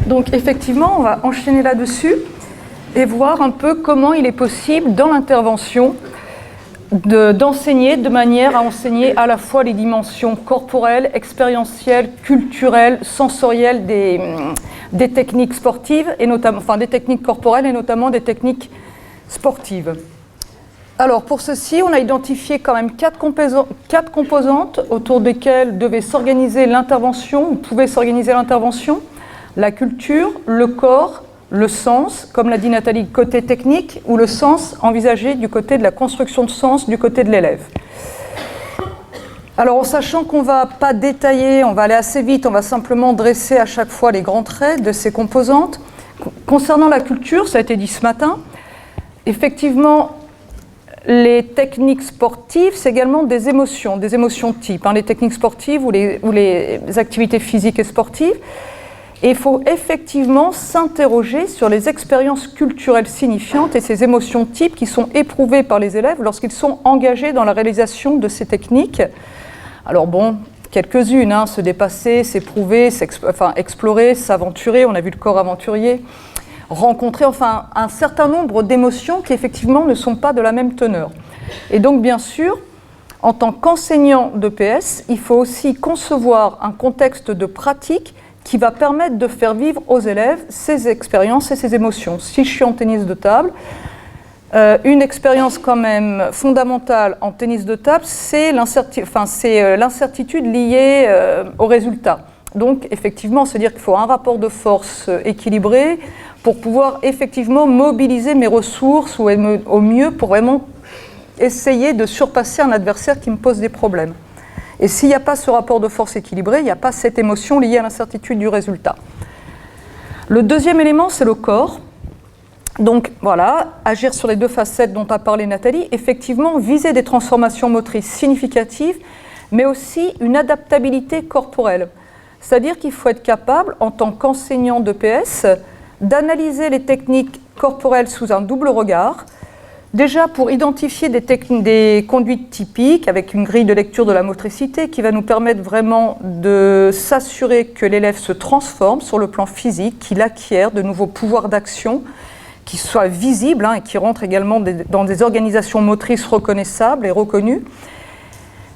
Donc effectivement, on va enchaîner là-dessus et voir un peu comment il est possible dans l'intervention d'enseigner de manière à enseigner à la fois les dimensions corporelles, expérientielles, culturelles, sensorielles des techniques sportives, et notamment, enfin des techniques corporelles et notamment des techniques sportives. Alors pour ceci, on a identifié quand même quatre composantes autour desquelles devait s'organiser l'intervention, ou pouvait s'organiser l'intervention: la culture, le corps, le sens, comme l'a dit Nathalie, côté technique, ou le sens envisagé du côté de la construction de sens du côté de l'élève. Alors en sachant qu'on ne va pas détailler, on va aller assez vite, on va simplement dresser à chaque fois les grands traits de ces composantes. Concernant la culture, ça a été dit ce matin, effectivement, les techniques sportives, c'est également des émotions types, les techniques sportives ou les activités physiques et sportives. Et il faut effectivement s'interroger sur les expériences culturelles signifiantes et ces émotions types qui sont éprouvées par les élèves lorsqu'ils sont engagés dans la réalisation de ces techniques. Alors bon, quelques-unes, se dépasser, s'éprouver, explorer, s'aventurer, on a vu le corps aventurier, rencontrer, enfin un certain nombre d'émotions qui effectivement ne sont pas de la même teneur. Et donc bien sûr, en tant qu'enseignant d'EPS, il faut aussi concevoir un contexte de pratique qui va permettre de faire vivre aux élèves ces expériences et ces émotions. Si je suis en tennis de table, une expérience quand même fondamentale en tennis de table, c'est l'incertitude liée au résultat. Donc effectivement, c'est-à-dire qu'il faut un rapport de force équilibré pour pouvoir effectivement mobiliser mes ressources ou au mieux pour vraiment essayer de surpasser un adversaire qui me pose des problèmes. Et s'il n'y a pas ce rapport de force équilibré, il n'y a pas cette émotion liée à l'incertitude du résultat. Le deuxième élément, c'est le corps. Donc voilà, agir sur les deux facettes dont a parlé Nathalie, effectivement viser des transformations motrices significatives, mais aussi une adaptabilité corporelle. C'est-à-dire qu'il faut être capable, en tant qu'enseignant d'EPS, d'analyser les techniques corporelles sous un double regard. Déjà pour identifier des conduites typiques avec une grille de lecture de la motricité qui va nous permettre vraiment de s'assurer que l'élève se transforme sur le plan physique, qu'il acquiert de nouveaux pouvoirs d'action, qui soient visibles et qui rentrent également dans des organisations motrices reconnaissables et reconnues.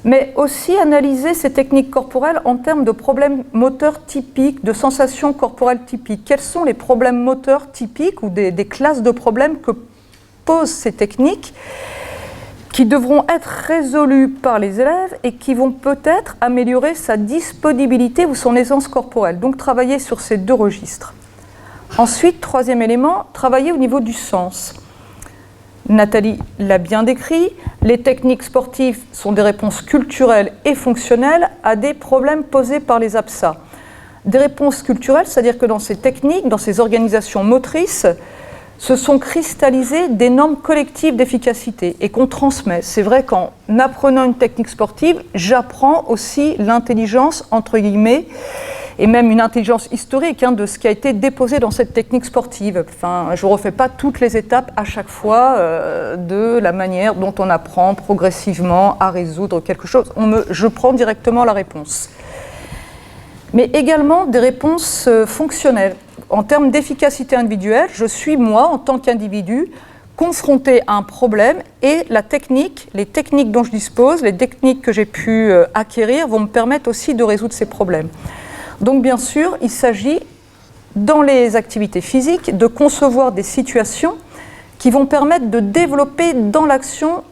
Mais aussi analyser ces techniques corporelles en termes de problèmes moteurs typiques, de sensations corporelles typiques. Quels sont les problèmes moteurs typiques ou des classes de problèmes que posent ces techniques qui devront être résolues par les élèves et qui vont peut-être améliorer sa disponibilité ou son aisance corporelle. Donc travailler sur ces deux registres. Ensuite, troisième élément, travailler au niveau du sens. Nathalie l'a bien décrit, les techniques sportives sont des réponses culturelles et fonctionnelles à des problèmes posés par les APSA. Des réponses culturelles, c'est-à-dire que dans ces techniques, dans ces organisations motrices, se sont cristallisées des normes collectives d'efficacité et qu'on transmet. C'est vrai qu'en apprenant une technique sportive, j'apprends aussi l'intelligence, entre guillemets, et même une intelligence historique de ce qui a été déposé dans cette technique sportive. Enfin, je ne refais pas toutes les étapes à chaque fois de la manière dont on apprend progressivement à résoudre quelque chose. Je prends directement la réponse. Mais également des réponses fonctionnelles. En termes d'efficacité individuelle, je suis moi, en tant qu'individu, confronté à un problème et les techniques dont je dispose, les techniques que j'ai pu acquérir vont me permettre aussi de résoudre ces problèmes. Donc bien sûr, il s'agit, dans les activités physiques, de concevoir des situations qui vont permettre de développer l'intention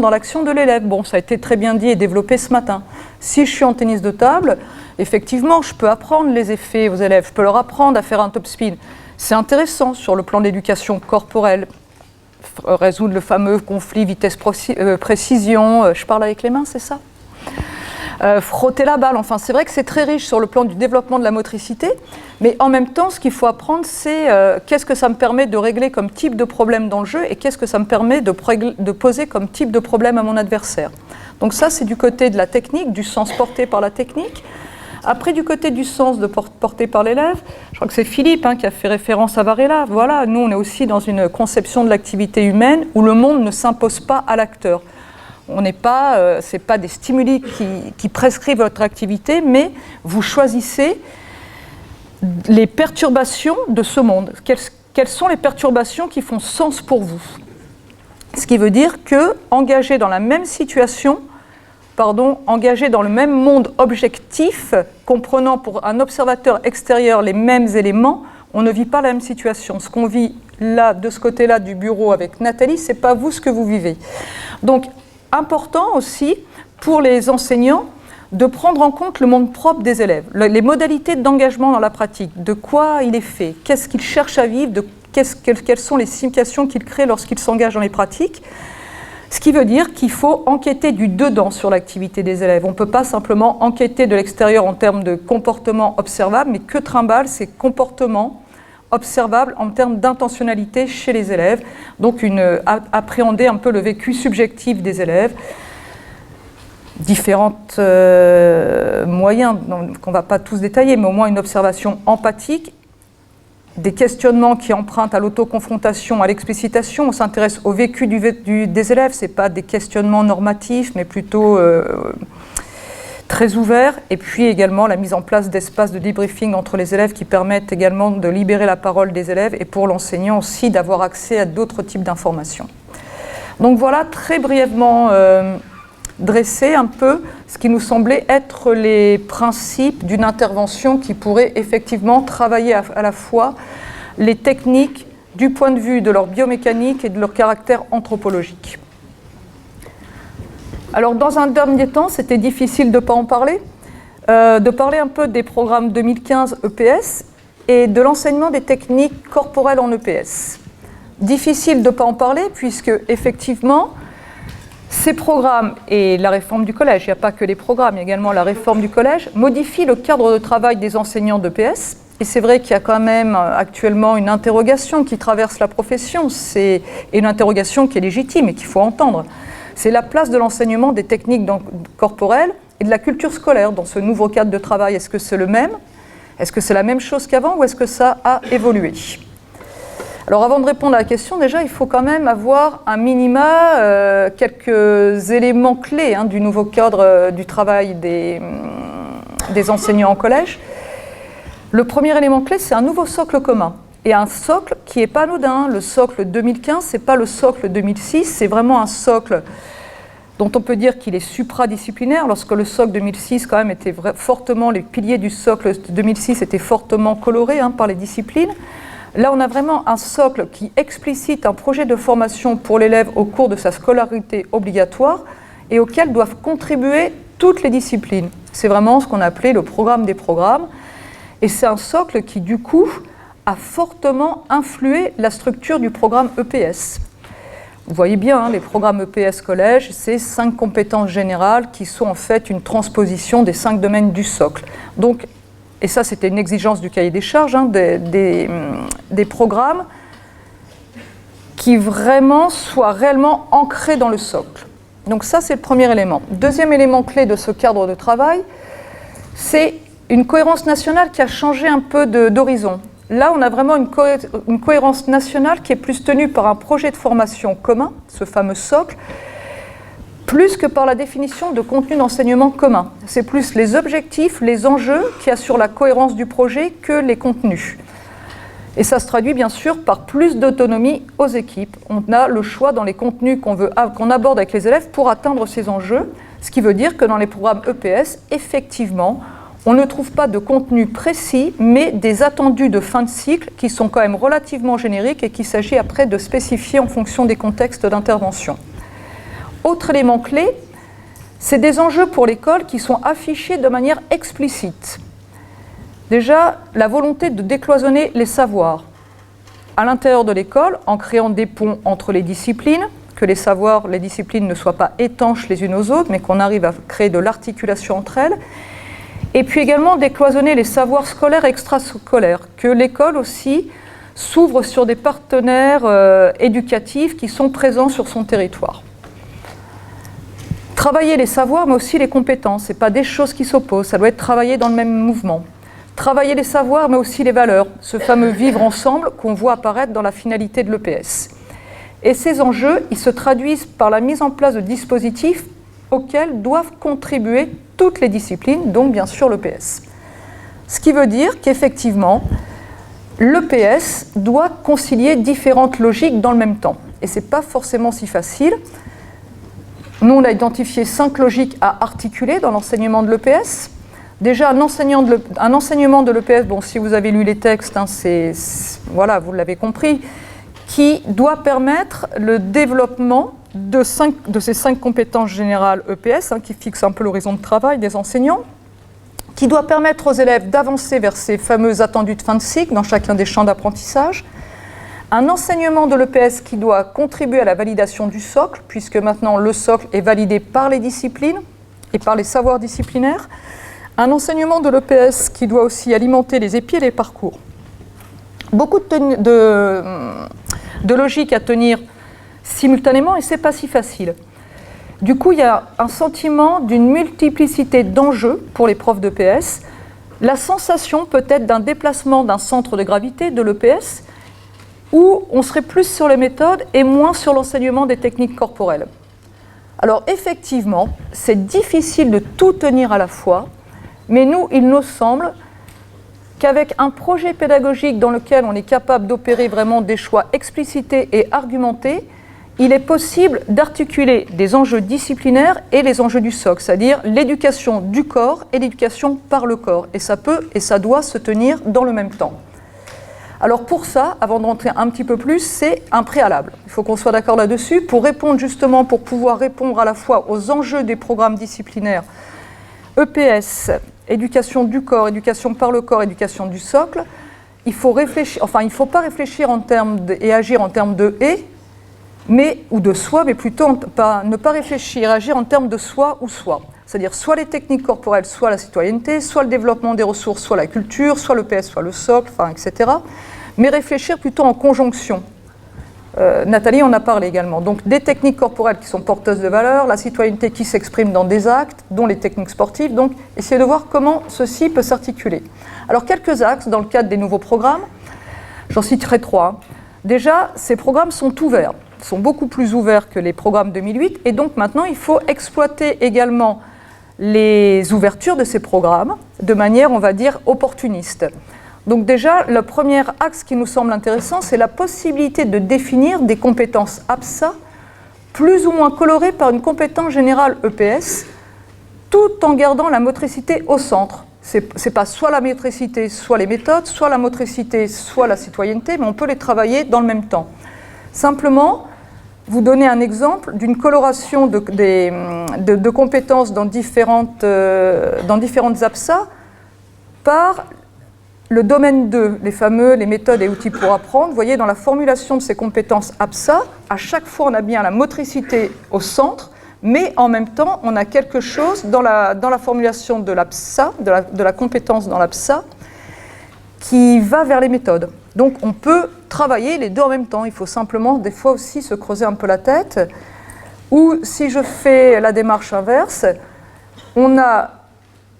dans l'action de l'élève. Bon, ça a été très bien dit et développé ce matin. Si je suis en tennis de table, effectivement, je peux apprendre les effets aux élèves, je peux leur apprendre à faire un topspin. C'est intéressant sur le plan d'éducation corporelle. Résoudre le fameux conflit vitesse-précision. Je parle avec les mains, c'est ça ? Frotter la balle, enfin c'est vrai que c'est très riche sur le plan du développement de la motricité, mais en même temps ce qu'il faut apprendre c'est qu'est-ce que ça me permet de régler comme type de problème dans le jeu et qu'est-ce que ça me permet de poser comme type de problème à mon adversaire. Donc ça c'est du côté de la technique, du sens porté par la technique. Après du côté du sens porté par l'élève, je crois que c'est Philippe qui a fait référence à Varela. Voilà, nous on est aussi dans une conception de l'activité humaine où le monde ne s'impose pas à l'acteur. C'est pas des stimuli qui prescrivent votre activité, mais vous choisissez les perturbations de ce monde. Quelles sont les perturbations qui font sens pour vous? Ce qui veut dire que, engagé dans la même situation, engagé dans le même monde objectif, comprenant pour un observateur extérieur les mêmes éléments, on ne vit pas la même situation. Ce qu'on vit là, de ce côté-là du bureau avec Nathalie, ce n'est pas vous ce que vous vivez. Donc, important aussi pour les enseignants de prendre en compte le monde propre des élèves, les modalités d'engagement dans la pratique, de quoi il est fait, qu'est-ce qu'ils cherchent à vivre, quelles sont les significations qu'ils créent lorsqu'ils s'engagent dans les pratiques. Ce qui veut dire qu'il faut enquêter du dedans sur l'activité des élèves. On ne peut pas simplement enquêter de l'extérieur en termes de comportement observable, mais que trimballe ces comportements observables en termes d'intentionnalité chez les élèves. Donc appréhender un peu le vécu subjectif des élèves. Différents moyens, qu'on ne va pas tous détailler, mais au moins une observation empathique, des questionnements qui empruntent à l'autoconfrontation, à l'explicitation. On s'intéresse au vécu des élèves, ce n'est pas des questionnements normatifs, mais plutôt très ouverts. Et puis également la mise en place d'espaces de débriefing entre les élèves qui permettent également de libérer la parole des élèves et pour l'enseignant aussi d'avoir accès à d'autres types d'informations. Donc voilà, très brièvement dresser un peu ce qui nous semblait être les principes d'une intervention qui pourrait effectivement travailler à la fois les techniques du point de vue de leur biomécanique et de leur caractère anthropologique. Alors dans un dernier temps, c'était difficile de ne pas en parler, de parler un peu des programmes 2015 EPS et de l'enseignement des techniques corporelles en EPS. Difficile de ne pas en parler puisque effectivement, ces programmes et la réforme du collège, il n'y a pas que les programmes, il y a également la réforme du collège, modifient le cadre de travail des enseignants d'EPS. Et c'est vrai qu'il y a quand même actuellement une interrogation qui traverse la profession, c'est une interrogation qui est légitime et qu'il faut entendre. C'est la place de l'enseignement des techniques corporelles et de la culture scolaire dans ce nouveau cadre de travail. Est-ce que c'est le même? Est-ce que c'est la même chose qu'avant ou est-ce que ça a évolué? Alors avant de répondre à la question, déjà il faut quand même avoir un minima, quelques éléments clés du nouveau cadre du travail des enseignants en collège. Le premier élément clé, c'est un nouveau socle commun. Et un socle qui n'est pas anodin. Le socle 2015, ce n'est pas le socle 2006, c'est vraiment un socle dont on peut dire qu'il est supradisciplinaire, lorsque le socle 2006 quand même était fortement, les piliers du socle 2006 étaient fortement colorés par les disciplines. Là, on a vraiment un socle qui explicite un projet de formation pour l'élève au cours de sa scolarité obligatoire et auquel doivent contribuer toutes les disciplines. C'est vraiment ce qu'on a appelé le programme des programmes. Et c'est un socle qui, du coup, a fortement influé la structure du programme EPS. Vous voyez bien, les programmes EPS collège, c'est 5 compétences générales qui sont en fait une transposition des 5 domaines du socle. Donc, et ça, c'était une exigence du cahier des charges, des programmes qui vraiment soient réellement ancrés dans le socle. Donc ça, c'est le premier élément. Deuxième élément clé de ce cadre de travail, c'est une cohérence nationale qui a changé un peu d'horizon. Là, on a vraiment une cohérence nationale qui est plus tenue par un projet de formation commun, ce fameux socle, plus que par la définition de contenu d'enseignement commun. C'est plus les objectifs, les enjeux qui assurent la cohérence du projet que les contenus. Et ça se traduit bien sûr par plus d'autonomie aux équipes. On a le choix dans les contenus qu'on aborde avec les élèves pour atteindre ces enjeux, ce qui veut dire que dans les programmes EPS, effectivement, on ne trouve pas de contenu précis, mais des attendus de fin de cycle qui sont quand même relativement génériques et qu'il s'agit après de spécifier en fonction des contextes d'intervention. Autre élément clé, c'est des enjeux pour l'école qui sont affichés de manière explicite. Déjà, la volonté de décloisonner les savoirs à l'intérieur de l'école en créant des ponts entre les disciplines, que les savoirs, les disciplines ne soient pas étanches les unes aux autres, mais qu'on arrive à créer de l'articulation entre elles. Et puis également décloisonner les savoirs scolaires et extrascolaires, que l'école aussi s'ouvre sur des partenaires éducatifs qui sont présents sur son territoire. Travailler les savoirs, mais aussi les compétences, ce n'est pas des choses qui s'opposent, ça doit être travaillé dans le même mouvement. Travailler les savoirs, mais aussi les valeurs, ce fameux vivre ensemble qu'on voit apparaître dans la finalité de l'EPS. Et ces enjeux, ils se traduisent par la mise en place de dispositifs auxquels doivent contribuer toutes les disciplines, donc bien sûr l'EPS. Ce qui veut dire qu'effectivement, l'EPS doit concilier différentes logiques dans le même temps. Et ce n'est pas forcément si facile. Nous, on a identifié 5 logiques à articuler dans l'enseignement de l'EPS. Déjà, un enseignement de l'EPS, bon, si vous avez lu les textes, hein, voilà, vous l'avez compris, qui doit permettre le développement de ces 5 compétences générales EPS, hein, qui fixent un peu l'horizon de travail des enseignants, qui doit permettre aux élèves d'avancer vers ces fameux attendus de fin de cycle dans chacun des champs d'apprentissage. Un enseignement de l'EPS qui doit contribuer à la validation du socle, puisque maintenant le socle est validé par les disciplines et par les savoirs disciplinaires. Un enseignement de l'EPS qui doit aussi alimenter les épis et les parcours. Beaucoup de logique à tenir simultanément, et ce n'est pas si facile. Du coup, il y a un sentiment d'une multiplicité d'enjeux pour les profs d'EPS, la sensation peut-être d'un déplacement d'un centre de gravité de l'EPS, où on serait plus sur les méthodes et moins sur l'enseignement des techniques corporelles. Alors effectivement, c'est difficile de tout tenir à la fois, mais nous, il nous semble qu'avec un projet pédagogique dans lequel on est capable d'opérer vraiment des choix explicités et argumentés, il est possible d'articuler des enjeux disciplinaires et les enjeux du socle, c'est-à-dire l'éducation du corps et l'éducation par le corps. Et ça peut et ça doit se tenir dans le même temps. Alors pour ça, avant de rentrer un petit peu plus, c'est un préalable. Il faut qu'on soit d'accord là-dessus pour pouvoir répondre à la fois aux enjeux des programmes disciplinaires EPS, éducation du corps, éducation par le corps, éducation du socle. Il faut réfléchir, il ne faut pas réfléchir et agir en termes de « et », ou de soi, mais plutôt ne pas réfléchir et agir en termes de soi ou soi. C'est-à-dire soit les techniques corporelles, soit la citoyenneté, soit le développement des ressources, soit la culture, soit le PS, soit le socle, etc. Mais réfléchir plutôt en conjonction. Nathalie en a parlé également. Donc des techniques corporelles qui sont porteuses de valeur, la citoyenneté qui s'exprime dans des actes, dont les techniques sportives. Donc essayez de voir comment ceci peut s'articuler. Alors quelques axes dans le cadre des nouveaux programmes. J'en citerai 3. Déjà, ces programmes sont ouverts. Sont beaucoup plus ouverts que les programmes 2008, et donc maintenant il faut exploiter également les ouvertures de ces programmes de manière, on va dire, opportuniste. Donc déjà, le premier axe qui nous semble intéressant, c'est la possibilité de définir des compétences APSA plus ou moins colorées par une compétence générale EPS, tout en gardant la motricité au centre. C'est pas soit la motricité, soit les méthodes, soit la motricité, soit la citoyenneté, mais on peut les travailler dans le même temps. Simplement, vous donner un exemple d'une coloration de compétences dans différentes APSA par le domaine 2, les méthodes et outils pour apprendre. Vous voyez, dans la formulation de ces compétences APSA, à chaque fois on a bien la motricité au centre, mais en même temps on a quelque chose dans la formulation de l'APSA, de la compétence dans l'APSA, qui va vers les méthodes. Donc on peut travailler les deux en même temps. Il faut simplement des fois aussi se creuser un peu la tête. Ou si je fais la démarche inverse, on a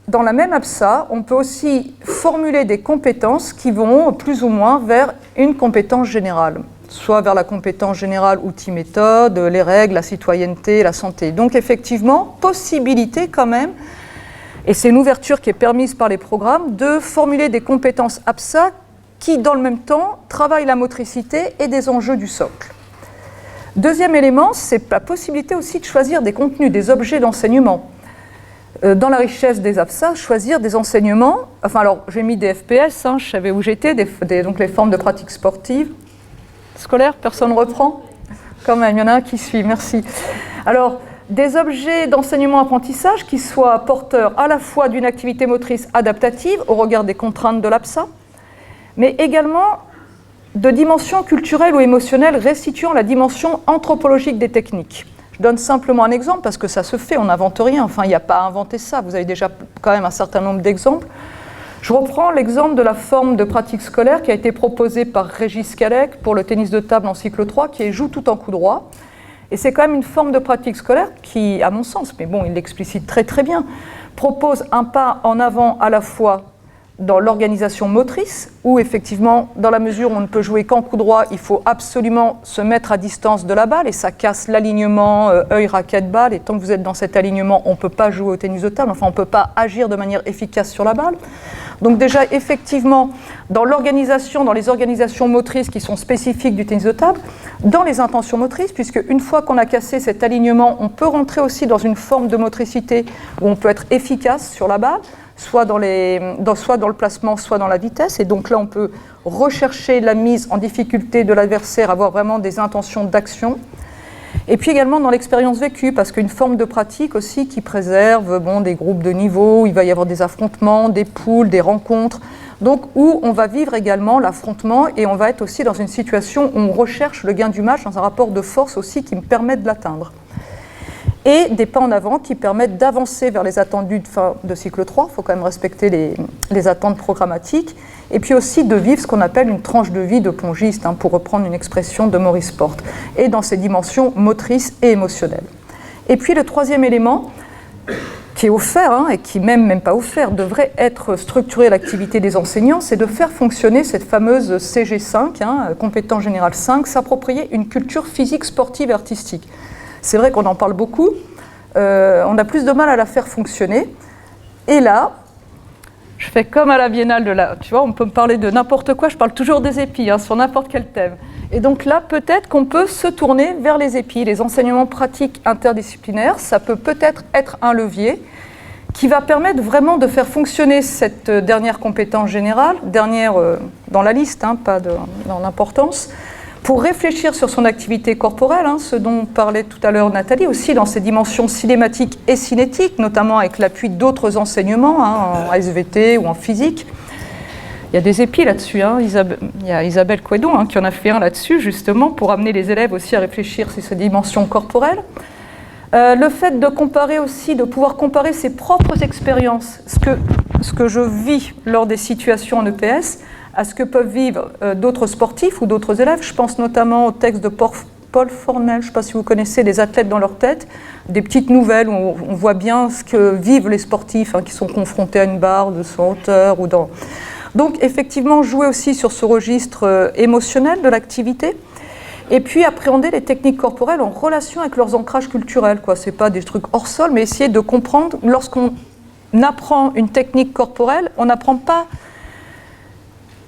dans la même APSA, on peut aussi formuler des compétences qui vont plus ou moins vers une compétence générale, soit vers la compétence générale outils-méthodes, les règles, la citoyenneté, la santé. Donc effectivement, possibilité quand même, et c'est une ouverture qui est permise par les programmes, de formuler des compétences APSA qui, dans le même temps, travaillent la motricité et des enjeux du socle. Deuxième élément, c'est la possibilité aussi de choisir des contenus, des objets d'enseignement. Dans la richesse des APSA, choisir des enseignements, alors j'ai mis des FPS, je savais où j'étais, donc les formes de pratique sportive. Scolaire, personne reprend ? Quand même, il y en a un qui suit, merci. Alors, des objets d'enseignement-apprentissage qui soient porteurs à la fois d'une activité motrice adaptative au regard des contraintes de l'APSA, mais également de dimensions culturelles ou émotionnelles restituant la dimension anthropologique des techniques. Je donne simplement un exemple parce que ça se fait, on n'invente rien, il n'y a pas à inventer ça, vous avez déjà quand même un certain nombre d'exemples. Je reprends l'exemple de la forme de pratique scolaire qui a été proposée par Régis Calec pour le tennis de table en cycle 3, qui est joue tout en coup droit. Et c'est quand même une forme de pratique scolaire qui, à mon sens, mais bon, il l'explicite très très bien, propose un pas en avant à la fois dans l'organisation motrice, où effectivement, dans la mesure où on ne peut jouer qu'en coup droit, il faut absolument se mettre à distance de la balle, et ça casse l'alignement œil, raquette, balle, et tant que vous êtes dans cet alignement, on ne peut pas jouer au tennis de table, on ne peut pas agir de manière efficace sur la balle. Donc déjà, effectivement, dans l'organisation, dans les organisations motrices qui sont spécifiques du tennis de table, dans les intentions motrices, puisque une fois qu'on a cassé cet alignement, on peut rentrer aussi dans une forme de motricité où on peut être efficace sur la balle, soit dans le placement, soit dans la vitesse. Et donc là, on peut rechercher la mise en difficulté de l'adversaire, avoir vraiment des intentions d'action. Et puis également dans l'expérience vécue, parce qu'une forme de pratique aussi qui préserve des groupes de niveau, où il va y avoir des affrontements, des poules, des rencontres, donc où on va vivre également l'affrontement et on va être aussi dans une situation où on recherche le gain du match dans un rapport de force aussi qui me permet de l'atteindre. Et des pas en avant qui permettent d'avancer vers les attendus de fin de cycle 3, il faut quand même respecter les attentes programmatiques, et puis aussi de vivre ce qu'on appelle une tranche de vie de plongiste, pour reprendre une expression de Maurice Porte, et dans ses dimensions motrices et émotionnelles. Et puis le troisième élément, qui est offert, et qui même pas offert, devrait être structuré à l'activité des enseignants, c'est de faire fonctionner cette fameuse CG5, compétence générale 5, s'approprier une culture physique, sportive et artistique. C'est vrai qu'on en parle beaucoup, on a plus de mal à la faire fonctionner. Et là, je fais comme à la Biennale de la... Tu vois, on peut me parler de n'importe quoi, je parle toujours des épis, sur n'importe quel thème. Et donc là, peut-être qu'on peut se tourner vers les épis. Les enseignements pratiques interdisciplinaires, ça peut peut-être être un levier qui va permettre vraiment de faire fonctionner cette dernière compétence générale, dernière dans la liste, pas dans l'importance, pour réfléchir sur son activité corporelle, ce dont parlait tout à l'heure Nathalie, aussi dans ses dimensions cinématiques et cinétiques, notamment avec l'appui d'autres enseignements, en SVT ou en physique. Il y a des épis là-dessus, il y a Isabelle Couedon qui en a fait un là-dessus, justement, pour amener les élèves aussi à réfléchir sur ces dimensions corporelles. Le fait de comparer aussi, de pouvoir comparer ses propres expériences, ce que je vis lors des situations en EPS, à ce que peuvent vivre d'autres sportifs ou d'autres élèves. Je pense notamment au texte de Paul Fornel, je ne sais pas si vous connaissez, Les athlètes dans leur tête, des petites nouvelles où on voit bien ce que vivent les sportifs qui sont confrontés à une barre de 100 hauteur. Donc effectivement, jouer aussi sur ce registre émotionnel de l'activité. Et puis appréhender les techniques corporelles en relation avec leurs ancrages culturels. Ce n'est pas des trucs hors sol, mais essayer de comprendre, lorsqu'on apprend une technique corporelle, on n'apprend pas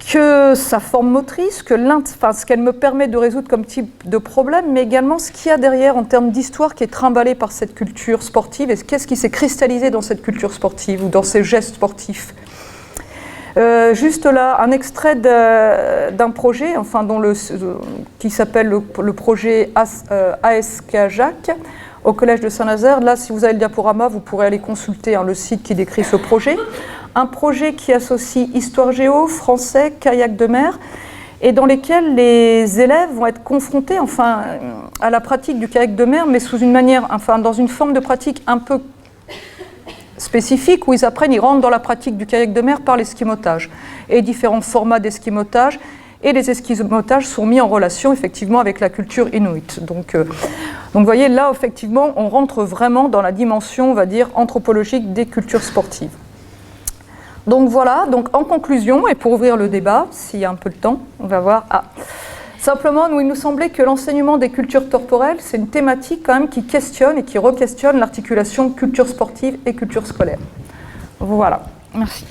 que sa forme motrice, ce qu'elle me permet de résoudre comme type de problème, mais également ce qu'il y a derrière en termes d'histoire qui est trimballé par cette culture sportive et qu'est-ce qui s'est cristallisé dans cette culture sportive ou dans ces gestes sportifs. Juste là, un extrait d'un projet, qui s'appelle le projet ASK Jacques au Collège de Saint-Nazaire. Là, si vous avez le diaporama, vous pourrez aller consulter le site qui décrit ce projet. Un projet qui associe histoire géo, français, kayak de mer, et dans lesquels les élèves vont être confrontés à la pratique du kayak de mer, mais dans une forme de pratique un peu spécifique où ils rentrent dans la pratique du kayak de mer par l'esquimotage et différents formats d'esquimotage. Et les esquimotages sont mis en relation effectivement avec la culture inuit. Donc vous voyez, là, effectivement, on rentre vraiment dans la dimension, on va dire, anthropologique des cultures sportives. Donc voilà, en conclusion, et pour ouvrir le débat, s'il y a un peu de temps, on va voir. Simplement, il nous semblait que l'enseignement des cultures corporelles, c'est une thématique quand même qui questionne et qui re-questionne l'articulation culture sportive et culture scolaire. Voilà, merci.